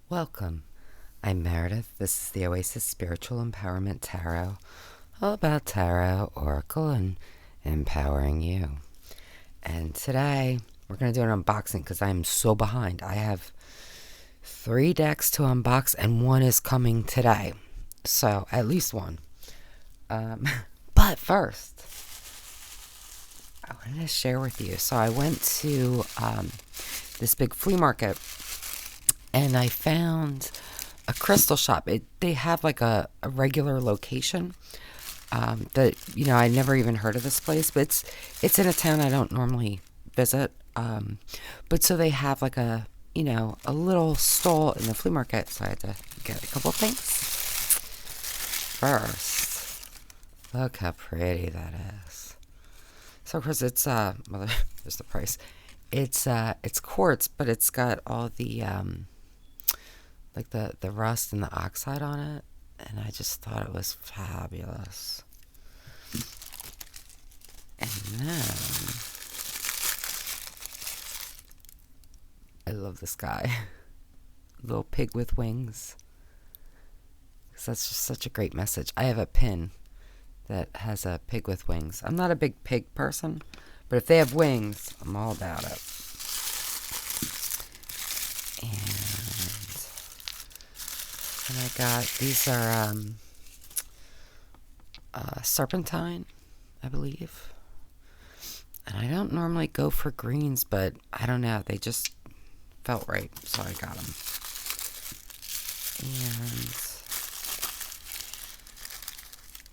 Welcome. I'm Meredith. This is the Oasis Spiritual Empowerment Tarot, all about tarot, oracle, and empowering you. And today we're going to do an unboxing because I'm so behind. I have 3 decks to unbox and one is coming today. So, at least one. But first, I wanted to share with you. So, I went to this big flea market and I found a crystal shop. They have like a regular location that, I never even heard of this place, but it's in a town I don't normally visit. But so they have like a little stall in the flea market. So I had to get a couple things. First, look how pretty that is. So of course it's well, there's the price. It's quartz, but it's got all the like the rust and the oxide on it, and I just thought it was fabulous. And then I love this guy, little pig with wings, because that's just such a great message. I have a pin that has a pig with wings. I'm not a big pig person, but if they have wings, I'm all about it. And I got, these are serpentine, I believe. And I don't normally go for greens, but I don't know, they just felt right, so I got them. And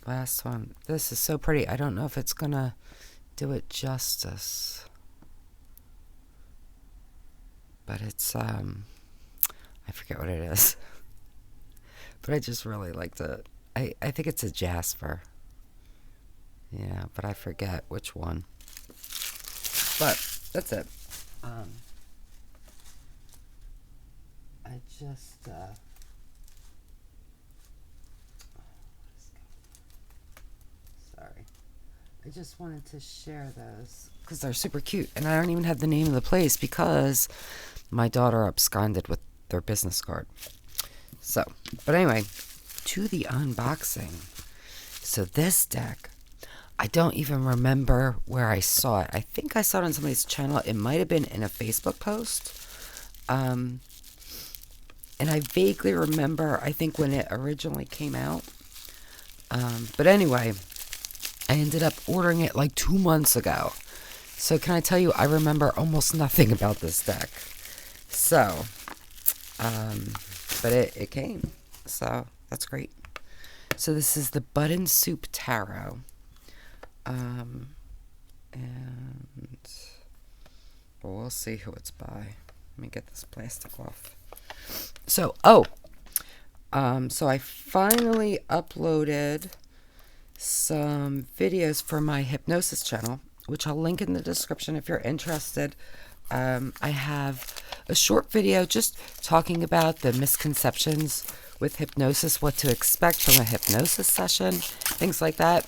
last one, this is so pretty. I don't know if it's gonna do it justice, but it's I forget what it is. But I just really like I think it's a jasper. Yeah, but I forget which one. But that's it. I just sorry. I just wanted to share those because they're super cute, and I don't even have the name of the place because my daughter absconded with their business card. So, but anyway, to the unboxing. So this deck, I don't even remember where I saw it. I think I saw it on somebody's channel. It might have been in a Facebook post. And I vaguely remember, I think when it originally came out. But anyway, I ended up ordering it like 2 months ago. So can I tell you, I remember almost nothing about this deck. So, but it came, so that's great. So this is the Button Soup Tarot, and we'll see who it's by. Let me get this plastic off. So so I finally uploaded some videos for my hypnosis channel, which I'll link in the description if you're interested. I have a short video just talking about the misconceptions with hypnosis, what to expect from a hypnosis session, things like that.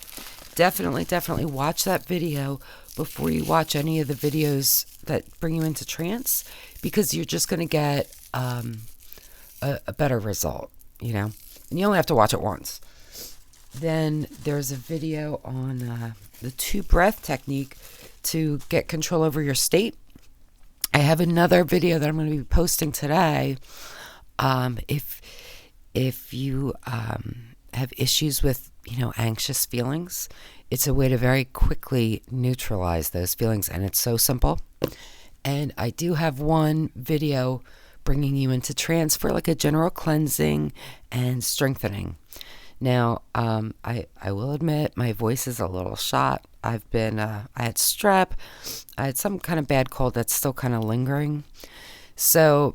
Definitely watch that video before you watch any of the videos that bring you into trance, because you're just going to get a better result, and you only have to watch it once. Then there's a video on the 2 breath technique to get control over your state. I have another video that I'm going to be posting today. If you have issues with, anxious feelings, it's a way to very quickly neutralize those feelings, and it's so simple. And I do have one video bringing you into trance for like a general cleansing and strengthening. Now, I will admit my voice is a little shot. I had strep. I had some kind of bad cold that's still kind of lingering. So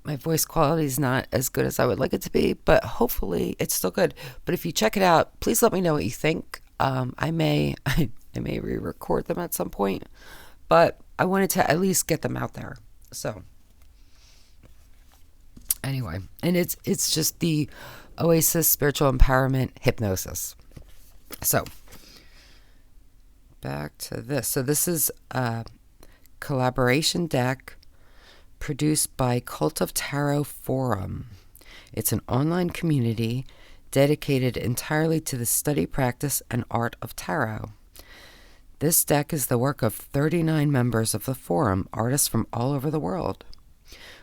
my voice quality is not as good as I would like it to be, but hopefully it's still good. But if you check it out, please let me know what you think. I may re-record them at some point, but I wanted to at least get them out there. So anyway, and it's just the Oasis Spiritual Empowerment Hypnosis. So back to this. So this is a collaboration deck produced by Cult of Tarot Forum. It's an online community dedicated entirely to the study, practice, and art of tarot. This deck is the work of 39 members of the forum, artists from all over the world.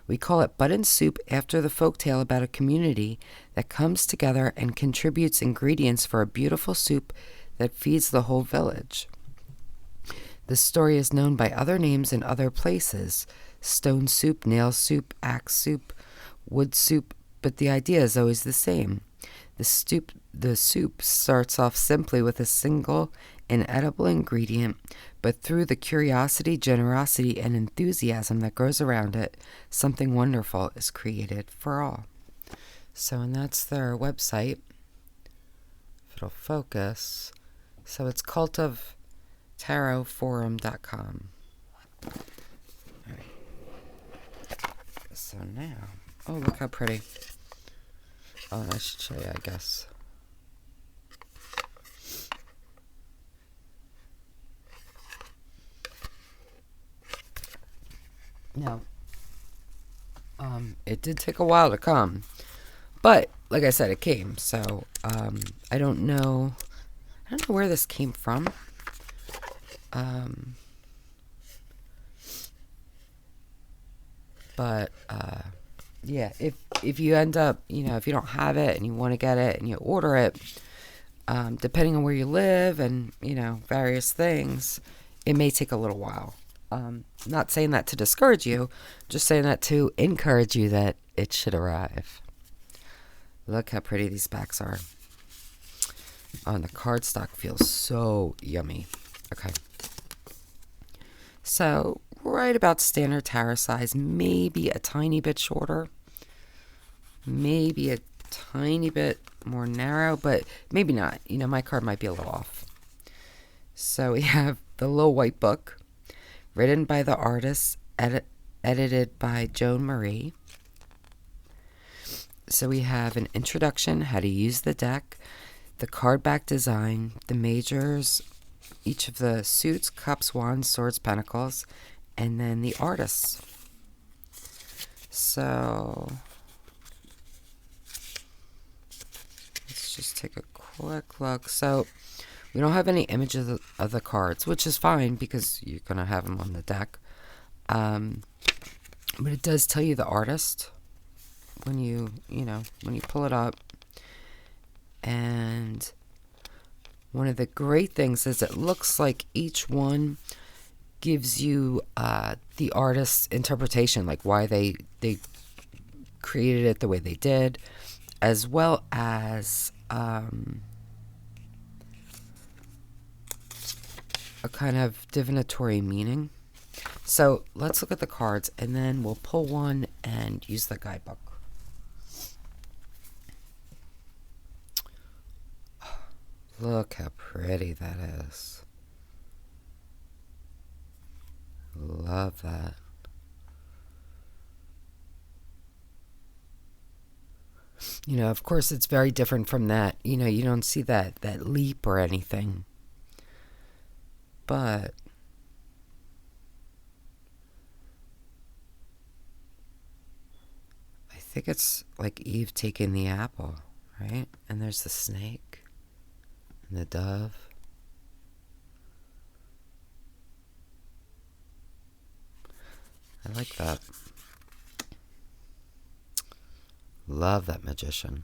We call it Button Soup after the folktale about a community that comes together and contributes ingredients for a beautiful soup that feeds the whole village. The story is known by other names in other places: stone soup, nail soup, axe soup, wood soup, but the idea is always the same. The soup starts off simply with a single inedible ingredient, but through the curiosity, generosity, and enthusiasm that grows around it, something wonderful is created for all. So, and that's their website. If it'll focus. So it's cultoftarotforum.com. All right. So now, oh, look how pretty. Oh, I should show you, I guess. Now, it did take a while to come, but like I said, it came. So, I don't know where this came from. But yeah, if you end up, if you don't have it and you want to get it and you order it, depending on where you live and, various things, it may take a little while. Not saying that to discourage you, just saying that to encourage you that it should arrive. Look how pretty these backs are. Oh, and the cardstock feels so yummy. Okay. So, right about standard tarot size, maybe a tiny bit shorter, maybe a tiny bit more narrow, but maybe not. My card might be a little off. So we have the little white book, written by the artist, edited by Joan Marie. So we have an introduction, how to use the deck, the card back design, the majors, each of the suits, cups, wands, swords, pentacles, and then the artists. So let's just take a quick look. So we don't have any images of the cards, which is fine because you're going to have them on the deck. But it does tell you the artist when you pull it up. And one of the great things is it looks like each one gives you the artist's interpretation, like why they created it the way they did, as well as a kind of divinatory meaning. So let's look at the cards, and then we'll pull one and use the guidebook. Look how pretty that is. Love that. Of course, it's very different from that. You don't see that leap or anything. But I think it's like Eve taking the apple, right? And there's the snake and the dove. I like that. Love that magician.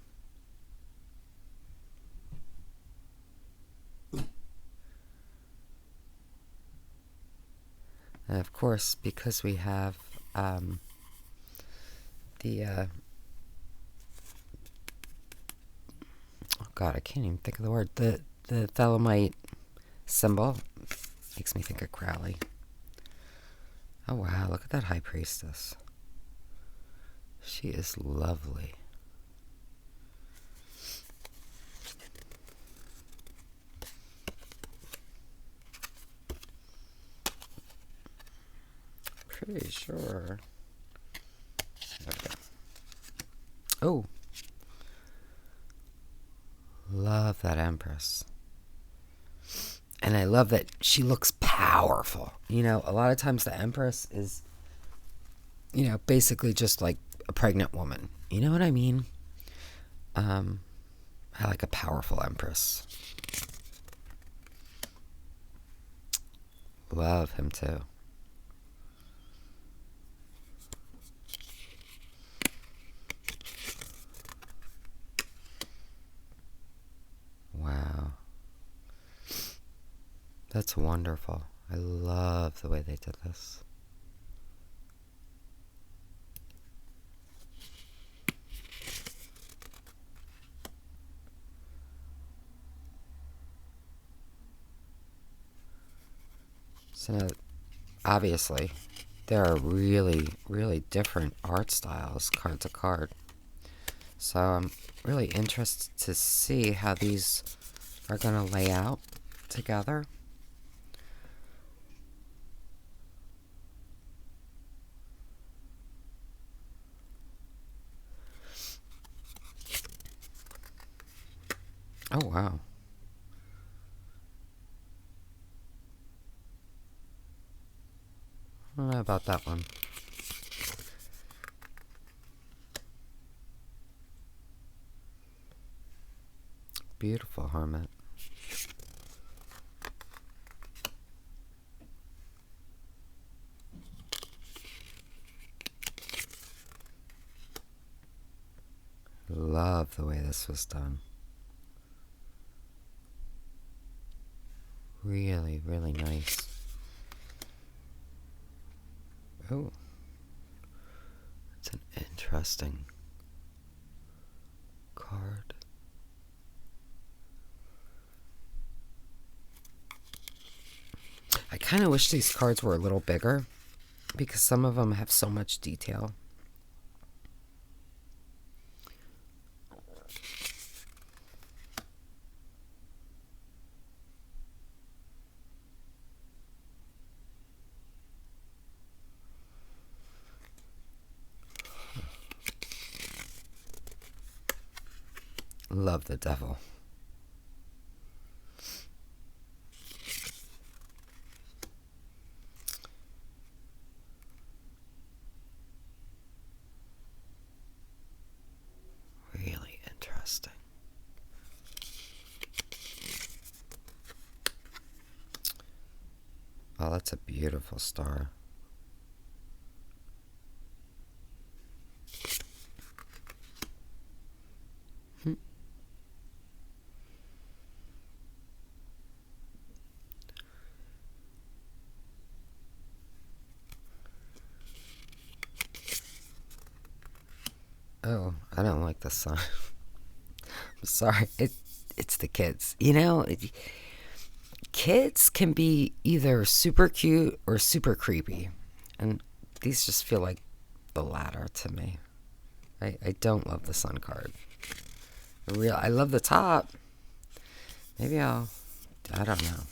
And of course, because we have oh God, I can't even think of the word. The Thelemite symbol makes me think of Crowley. Oh wow, look at that high priestess. She is lovely. Pretty sure. Okay. Oh. Love that Empress. And I love that she looks powerful. A lot of times the Empress is basically just like a pregnant woman. You know what I mean? I like a powerful empress. Love him too. Wow. That's wonderful. I love the way they did this. So now, obviously, there are really, really different art styles, card to card. So I'm really interested to see how these are going to lay out together. Oh, wow. I don't know about that one. Beautiful hermit. Love the way this was done. Really, really nice. Oh, it's an interesting card. I kind of wish these cards were a little bigger because some of them have so much detail. Love the devil. Really interesting. Oh, that's a beautiful star. Oh, I don't like the sun. I'm sorry. It's the kids. Kids can be either super cute or super creepy. And these just feel like the latter to me. I don't love the sun card. I love the top. Maybe I don't know.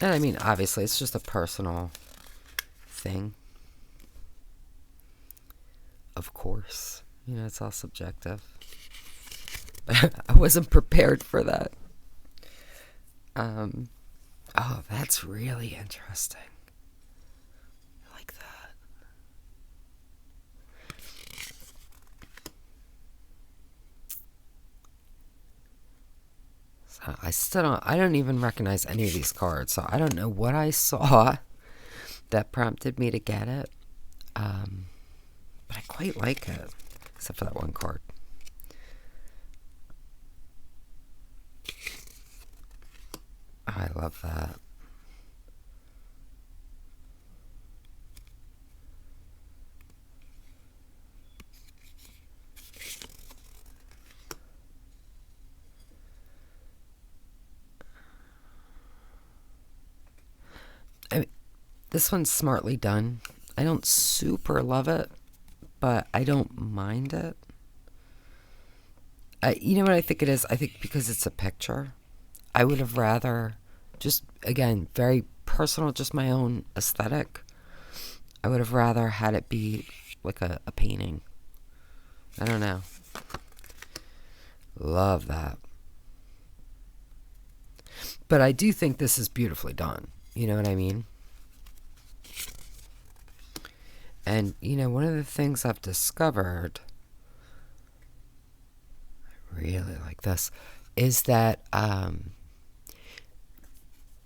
And I mean, obviously, it's just a personal thing. Of course. It's all subjective. I wasn't prepared for that. Oh, that's really interesting. I like that. So I don't even recognize any of these cards, so I don't know what I saw that prompted me to get it. But I quite like it, except for that one card. I love that. This one's smartly done. I don't super love it, but I don't mind it. You know what I think it is? I think because it's a picture, I would have rather, just again, very personal, just my own aesthetic. I would have rather had it be like a painting. I don't know. Love that. But I do think this is beautifully done. You know what I mean? And, one of the things I've discovered, I really like this, is that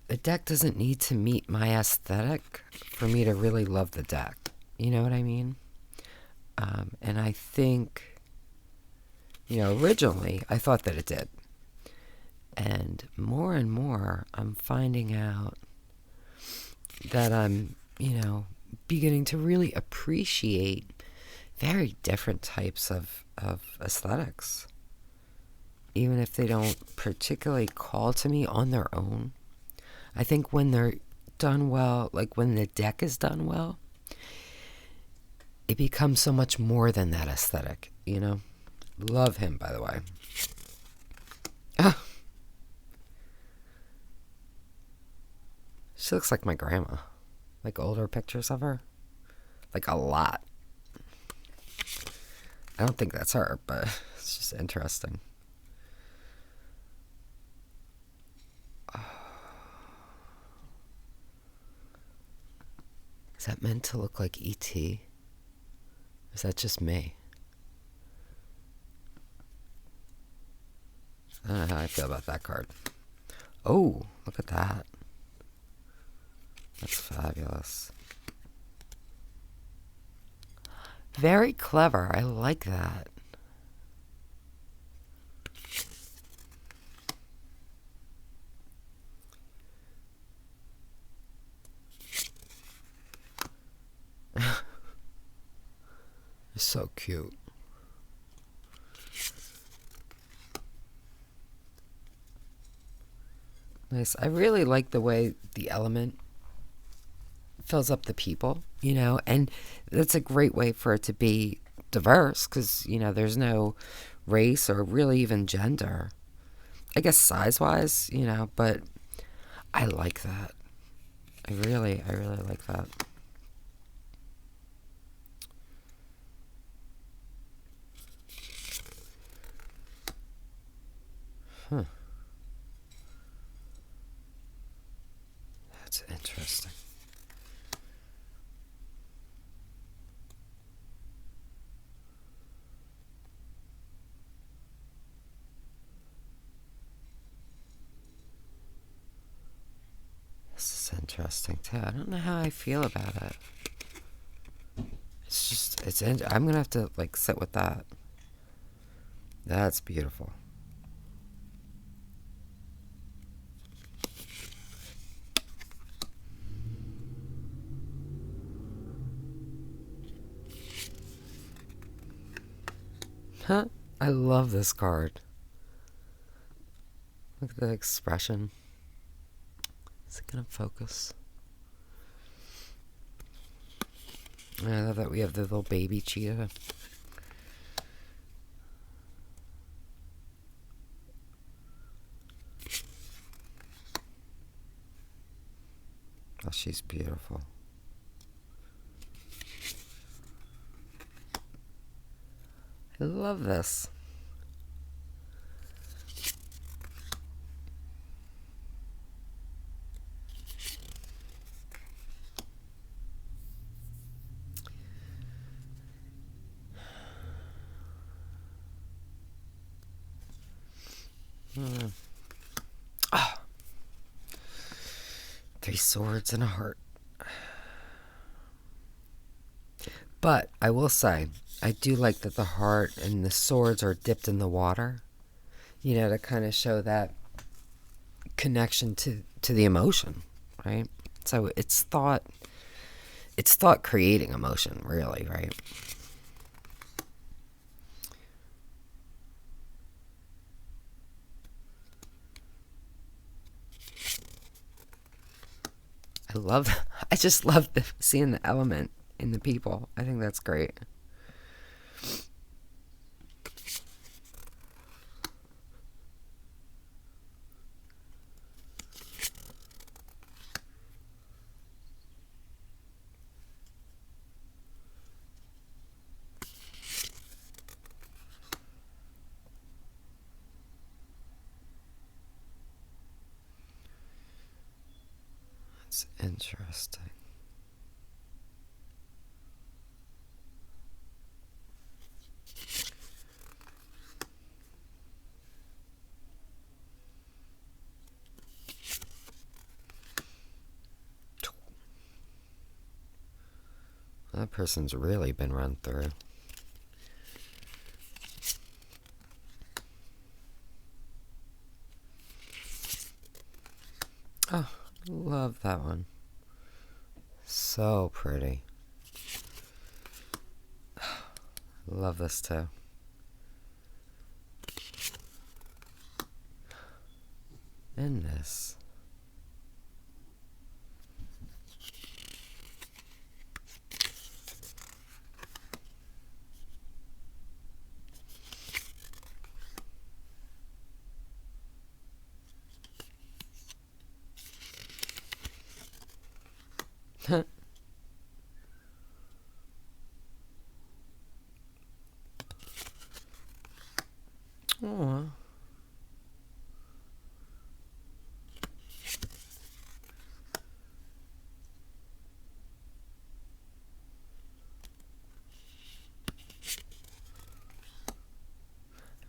the deck doesn't need to meet my aesthetic for me to really love the deck. You know what I mean? And I think, originally I thought that it did. And more, I'm finding out that I'm, beginning to really appreciate very different types of aesthetics. Even if they don't particularly call to me on their own. I think when they're done well, like when the deck is done well, it becomes so much more than that aesthetic, Love him, by the way. Oh. She looks like my grandma. Like older pictures of her. Like a lot. I don't think that's her, but it's just interesting. Is that meant to look like E.T.? Is that just me? I don't know how I feel about that card. Oh, look at that. That's fabulous. Very clever. I like that. It's so cute. Nice. I really like the way the element fills up the people, and that's a great way for it to be diverse because, there's no race or really even gender. I guess size-wise, but I like that. I really like that. Huh. That's interesting. This is interesting too. I don't know how I feel about it. It's just, I'm gonna have to sit with that. That's beautiful. Huh? I love this card. Look at the expression. Is it gonna focus? I love that we have the little baby cheetah. Oh, she's beautiful. I love this. Oh. 3 swords and a heart. But I will say, I do like that the heart and the swords are dipped in the water, to kind of show that connection to the emotion, right? So it's thought creating emotion, really, right? I just love seeing the element in the people. I think that's great. It's interesting. That person's really been run through. Oh, love that one. So pretty. Love this too. And this. Aww.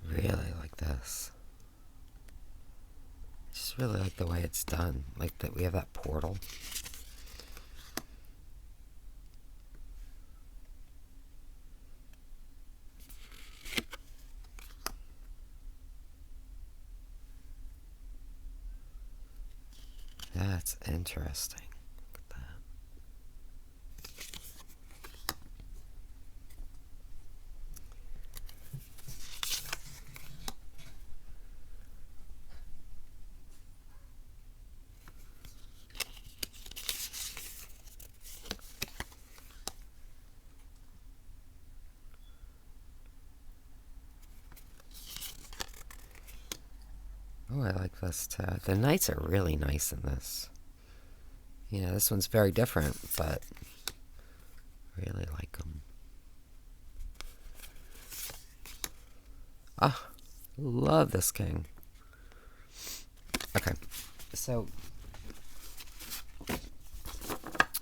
Really like this. Just really like the way it's done. Like that we have that portal. That's interesting. Look at that. Oh, I like this too. The knights are really nice in this. Yeah, this one's very different, but really like them. Ah, love this king. Okay, so...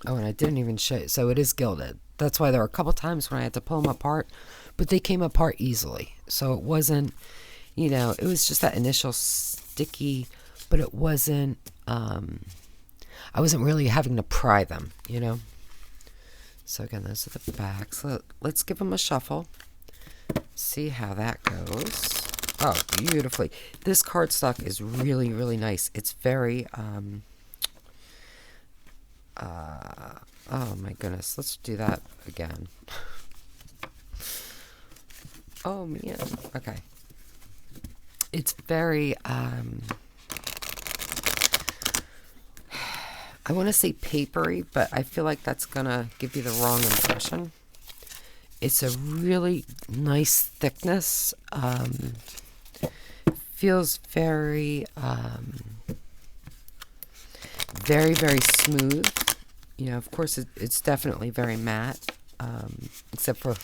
Oh, and I didn't even show you. So it is gilded. That's why there were a couple times when I had to pull them apart, but they came apart easily. So it wasn't, you know, it was just that initial sticky, but it wasn't, I wasn't really having to pry them, you know. So again, those are the backs. Let's give them a shuffle. See how that goes. Oh, beautifully. This cardstock is really, really nice. It's very, oh my goodness. Let's do that again. Oh man. Okay. It's very, I want to say papery, but I feel like that's gonna give you the wrong impression. It's a really nice thickness. Feels very, very, very smooth. You know, of course, it's definitely very matte, except for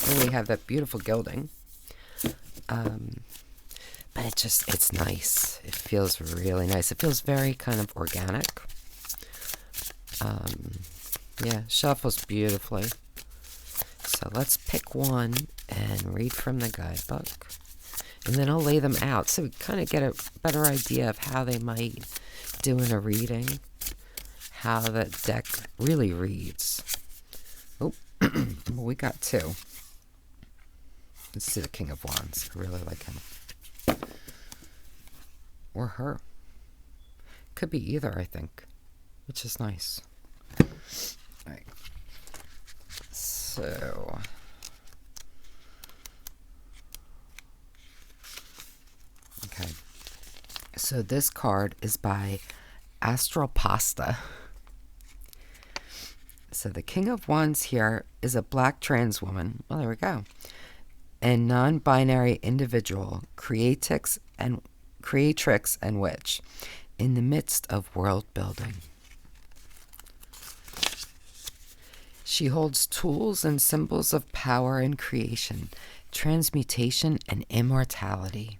when we have that beautiful gilding. But it's nice. It feels really nice. It feels very kind of organic. Yeah, shuffles beautifully. So let's pick one and read from the guidebook. And then I'll lay them out so we kind of get a better idea of how they might do in a reading. How that deck really reads. Oh, well, we got two. Let's do the King of Wands. I really like him. Or her. Could be either, I think. Which is nice. Alright. So... Okay. So this card is by Astral Pasta. So the King of Wands here is a black trans woman. Well, there we go. And non-binary individual, creatrix and witch, in the midst of world building. She holds tools and symbols of power and creation, transmutation and immortality.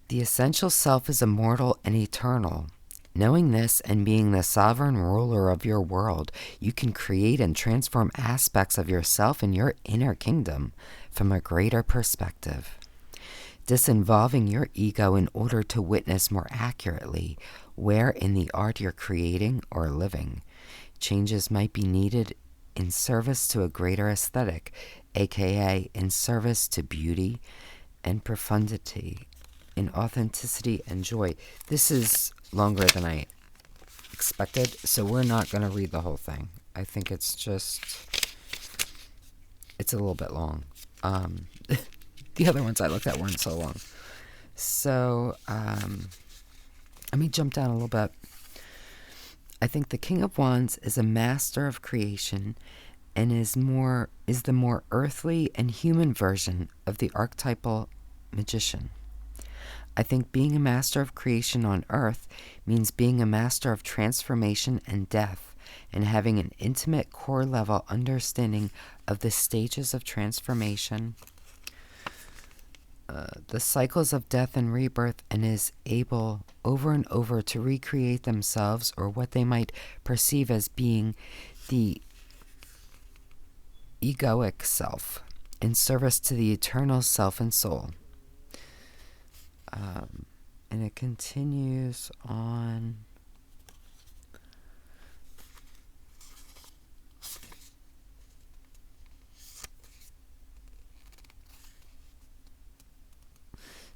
The essential self is immortal and eternal, Knowing this and being the sovereign ruler of your world, you can create and transform aspects of yourself and your inner kingdom from a greater perspective. Disinvolving your ego in order to witness more accurately where in the art you're creating or living, changes might be needed in service to a greater aesthetic, aka in service to beauty and profundity, in authenticity and joy. This is longer than I expected, so we're not going to read the whole thing. I think it's a little bit long. The other ones I looked at weren't so long. So, let me jump down a little bit. I think the King of Wands is a master of creation and is the more earthly and human version of the archetypal magician. I think being a master of creation on earth means being a master of transformation and death, and having an intimate core level understanding of the stages of transformation, the cycles of death and rebirth, and is able over and over to recreate themselves or what they might perceive as being the egoic self in service to the eternal self and soul. And it continues on.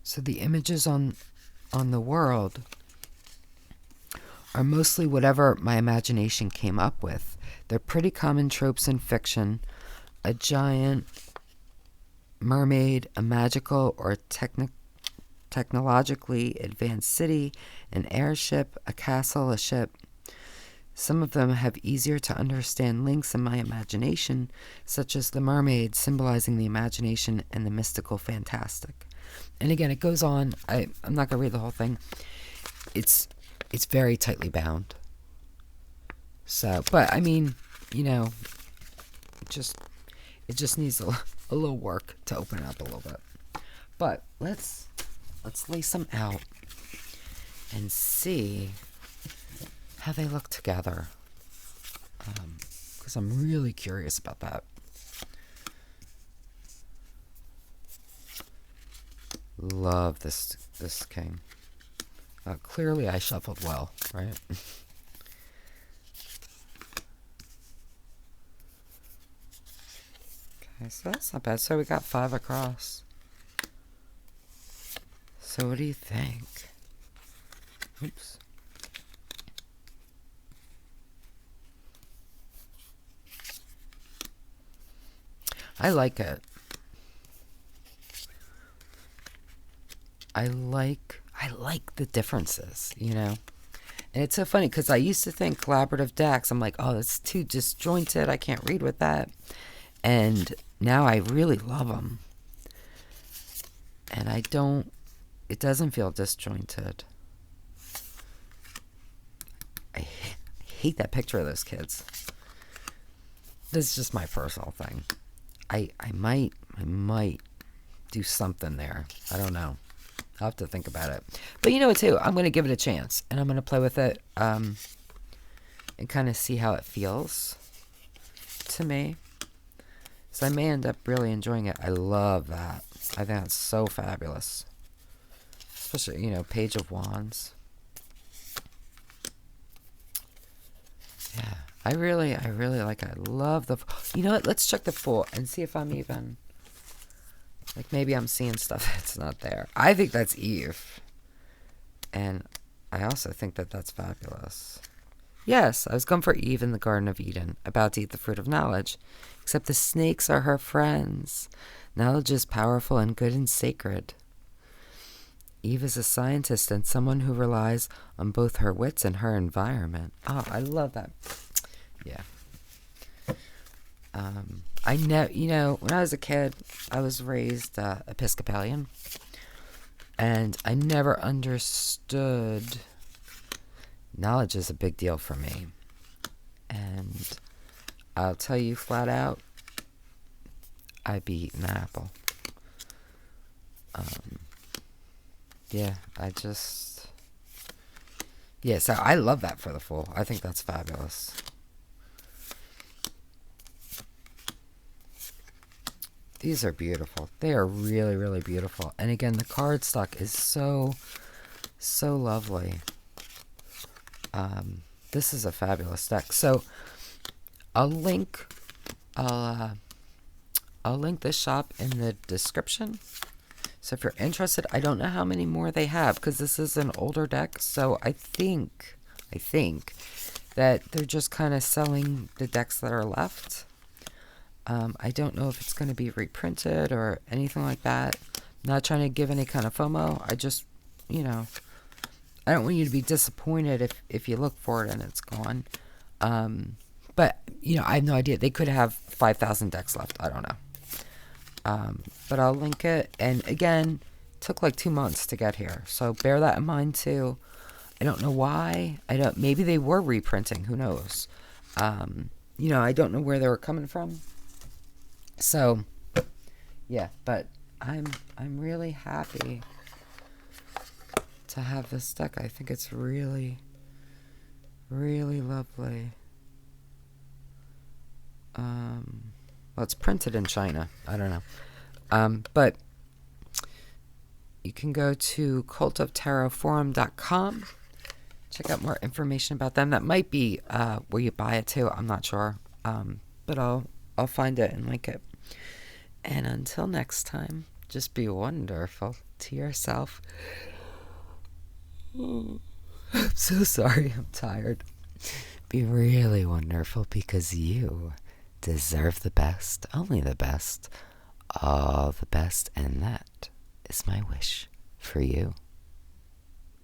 So the images on the world are mostly whatever my imagination came up with. They're pretty common tropes in fiction. A giant mermaid, a magical or technologically advanced city, an airship, a castle, a ship. Some of them have easier to understand links in my imagination, such as the mermaid symbolizing the imagination and the mystical fantastic. And again, it goes on. I'm not going to read the whole thing. It's very tightly bound. So, but I mean, it just needs a little work to open it up a little bit. But let's lay some out and see how they look together. Because I'm really curious about that. Love this king. Clearly I shuffled well, right? Okay, so that's not bad. So we got 5 across. So what do you think? Oops. I like it. I like the differences, And it's so funny because I used to think collaborative decks, I'm like, oh, it's too disjointed. I can't read with that. And now I really love them. And it doesn't feel disjointed. I hate that picture of those kids. This is just my personal thing. I might do something there. I don't know. I'll have to think about it. But you know what, too? I'm going to give it a chance. And I'm going to play with it and kind of see how it feels to me. So I may end up really enjoying it. I love that. I think that's so fabulous. Especially, Page of Wands. Yeah. I really like it. I love the... You know what? Let's check the Fool and see if I'm even... Like, maybe I'm seeing stuff that's not there. I think that's Eve. And I also think that that's fabulous. Yes, I was going for Eve in the Garden of Eden, about to eat the fruit of knowledge. Except the snakes are her friends. Knowledge is powerful and good and sacred. Eve is a scientist and someone who relies on both her wits and her environment. Oh, I love that. Yeah. I know, when I was a kid, I was raised Episcopalian, and I never understood knowledge is a big deal for me. And I'll tell you flat out, I'd be eating an apple. Yeah, Yeah, so I love that for the Fool. I think that's fabulous. These are beautiful. They are really, really beautiful. And again, the cardstock is so, so lovely. This is a fabulous deck. So I'll link this shop in the description. So if you're interested, I don't know how many more they have because this is an older deck. So I think that they're just kind of selling the decks that are left. I don't know if it's going to be reprinted or anything like that. I'm not trying to give any kind of FOMO. I just, I don't want you to be disappointed if you look for it and it's gone. But, I have no idea. They could have 5,000 decks left. I don't know. But I'll link it. And again, it took like 2 months to get here. So bear that in mind too. I don't know why. Maybe they were reprinting. Who knows? I don't know where they were coming from. So, yeah, but I'm really happy to have this deck. I think it's really, really lovely. Well, it's printed in China. I don't know. But you can go to cultoftarotforum.com. Check out more information about them. That might be where you buy it too. I'm not sure. But I'll find it and link it. And until next time, just be wonderful to yourself. I'm so sorry. I'm tired. Be really wonderful because you deserve the best, only the best, all the best, and that is my wish for you.